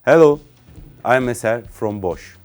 Hello, I'm Eser from Bosch.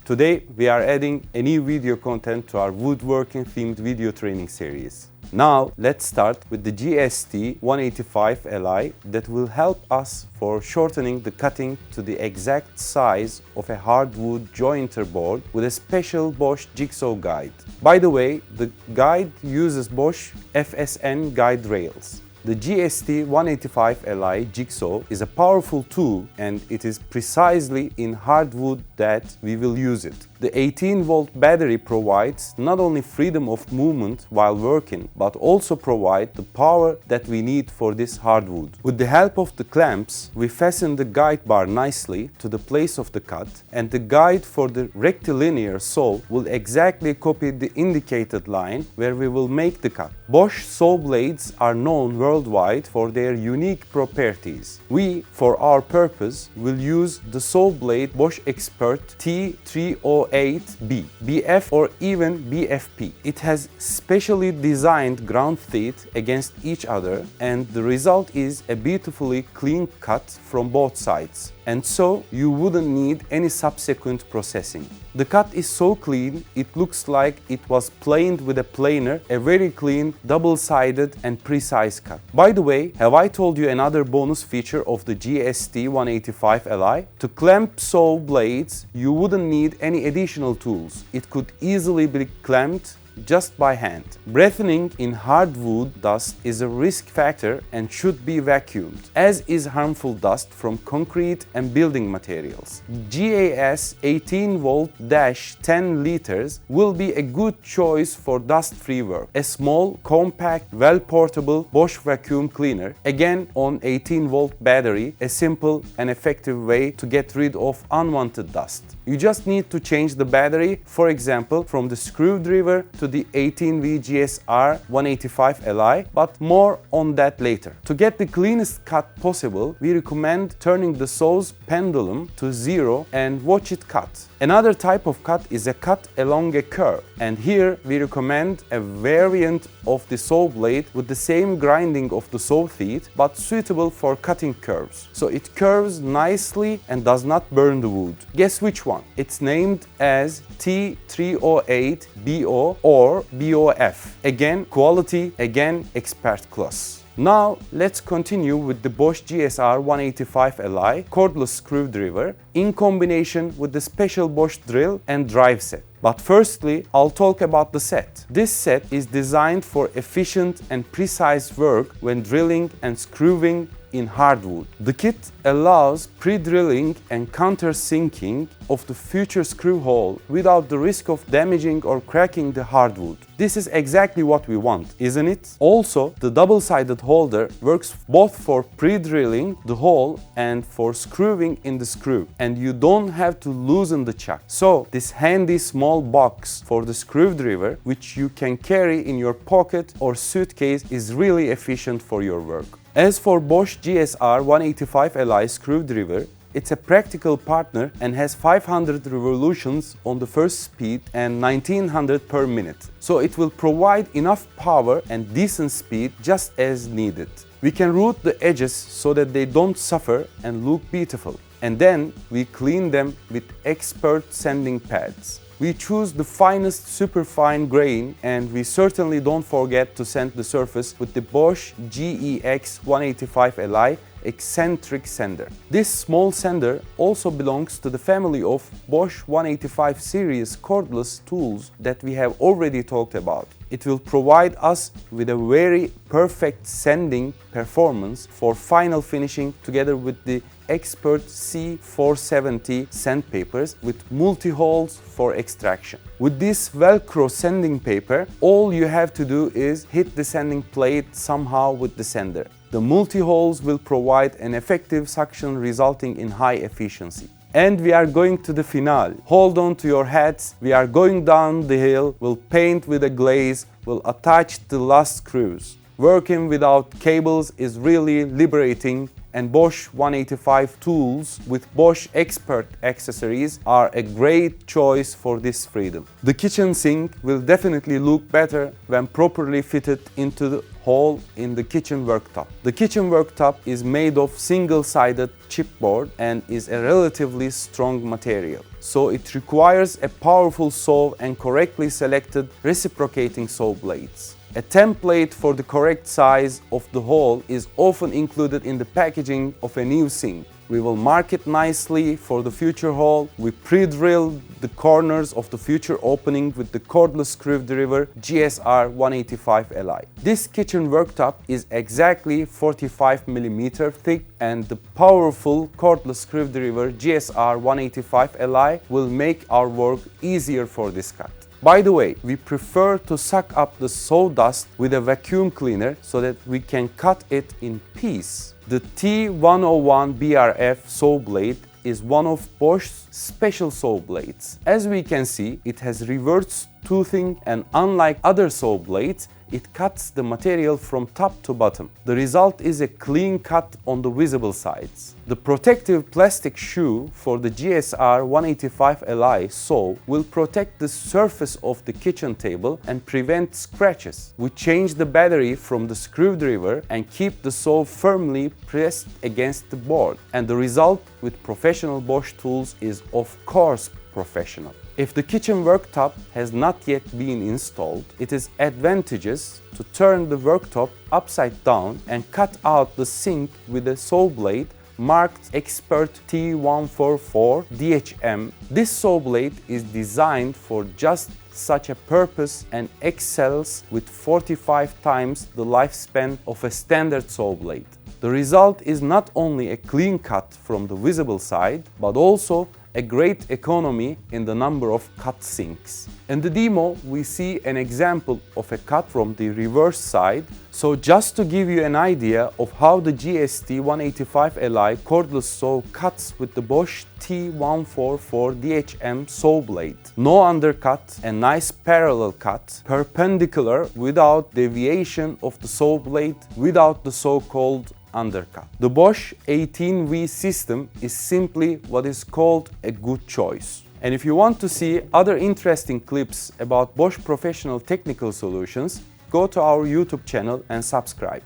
Today we are adding a new video content to our woodworking themed video training series. Now let's start with the GST 185 Li that will help us for shortening the cutting to the exact size of a hardwood jointer board with a special Bosch jigsaw guide. By the way, the guide uses Bosch FSN guide rails. The GST 185 Li jigsaw is a powerful tool and it is precisely in hardwood that we will use it. The 18-volt battery provides not only freedom of movement while working, but also provide the power that we need for this hardwood. With the help of the clamps, we fasten the guide bar nicely to the place of the cut, and the guide for the rectilinear saw will exactly copy the indicated line where we will make the cut. Bosch saw blades are known worldwide for their unique properties. We, for our purpose, will use the saw blade Bosch Expert T308B, BF or even BFP. It has specially designed ground teeth against each other, and the result is a beautifully clean cut from both sides. And so you wouldn't need any subsequent processing. The cut is so clean, it looks like it was planed with a planer, a very clean, double-sided and precise cut. By the way, have I told you another bonus feature of the GST 185 Li? To clamp saw blades, you wouldn't need any additional tools. It could easily be clamped just by hand. Breathing in hardwood dust is a risk factor and should be vacuumed, as is harmful dust from concrete and building materials. GAS 18-volt-10 liters will be a good choice for dust-free work. A small, compact, well-portable Bosch vacuum cleaner, again on 18-volt battery, a simple and effective way to get rid of unwanted dust. You just need to change the battery, for example, from the screwdriver to the 18V GSR 185 Li, but more on that later. To get the cleanest cut possible, we recommend turning the saw's pendulum to 0 and watch it cut. Another type of cut is a cut along a curve, and here we recommend a variant of the saw blade with the same grinding of the saw teeth, but suitable for cutting curves. So it curves nicely and does not burn the wood. Guess which one? It's named as T308BO or BOF. Again, quality, again, expert class. Now, let's continue with the Bosch GSR 185 Li cordless screwdriver in combination with the special Bosch drill and drive set. But firstly, I'll talk about the set. This set is designed for efficient and precise work when drilling and screwing in hardwood. The kit allows pre-drilling and countersinking of the future screw hole without the risk of damaging or cracking the hardwood. This is exactly what we want, isn't it? Also, the double-sided holder works both for pre-drilling the hole and for screwing in the screw, and you don't have to loosen the chuck. So, this handy small box for the screwdriver, which you can carry in your pocket or suitcase, is really efficient for your work. As for Bosch GSR 185 Li screwdriver, it's a practical partner and has 500 revolutions on the first speed and 1900 per minute. So it will provide enough power and decent speed just as needed. We can root the edges so that they don't suffer and look beautiful. And then we clean them with expert sanding pads. We choose the finest superfine grain, and we certainly don't forget to sand the surface with the Bosch GEX 185 Li eccentric sander. This small sander also belongs to the family of Bosch 185 series cordless tools that we have already talked about. It will provide us with a very perfect sanding performance for final finishing together with the Expert C470 sandpapers with multi-holes for extraction. With this Velcro sanding paper, all you have to do is hit the sanding plate somehow with the sander. The multi-holes will provide an effective suction resulting in high efficiency. And we are going to the finale. Hold on to your hats. We are going down the hill. We'll paint with a glaze. We'll attach the last screws. Working without cables is really liberating, and Bosch 185 tools with Bosch Expert accessories are a great choice for this freedom. The kitchen sink will definitely look better when properly fitted into the hole in the kitchen worktop. The kitchen worktop is made of single-sided chipboard and is a relatively strong material. So it requires a powerful saw and correctly selected reciprocating saw blades. A template for the correct size of the hole is often included in the packaging of a new sink. We will mark it nicely for the future hole. We pre-drill the corners of the future opening with the cordless screwdriver GSR 185 Li. This kitchen worktop is exactly 45 mm thick, and the powerful cordless screwdriver GSR 185 Li will make our work easier for this cut. By the way, we prefer to suck up the sawdust with a vacuum cleaner so that we can cut it in pieces. The T101 BRF saw blade is one of Bosch's special saw blades. As we can see, it has reverse toothing, and unlike other saw blades, it cuts the material from top to bottom. The result is a clean cut on the visible sides. The protective plastic shoe for the GSR 185 Li saw will protect the surface of the kitchen table and prevent scratches. We change the battery from the screwdriver and keep the saw firmly pressed against the board. And the result with professional Bosch tools is of course professional. If the kitchen worktop has not yet been installed, it is advantageous to turn the worktop upside down and cut out the sink with a saw blade marked Expert T144 DHM. This saw blade is designed for just such a purpose and excels with 45 times the lifespan of a standard saw blade. The result is not only a clean cut from the visible side, but also a great economy in the number of cut sinks. In the demo, we see an example of a cut from the reverse side. So just to give you an idea of how the GST 185 Li cordless saw cuts with the Bosch T144 DHM saw blade. No undercut, a nice parallel cut, perpendicular without deviation of the saw blade, without the so-called undercut. The Bosch 18V system is simply what is called a good choice. And if you want to see other interesting clips about Bosch professional technical solutions, go to our YouTube channel and subscribe.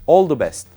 All the best!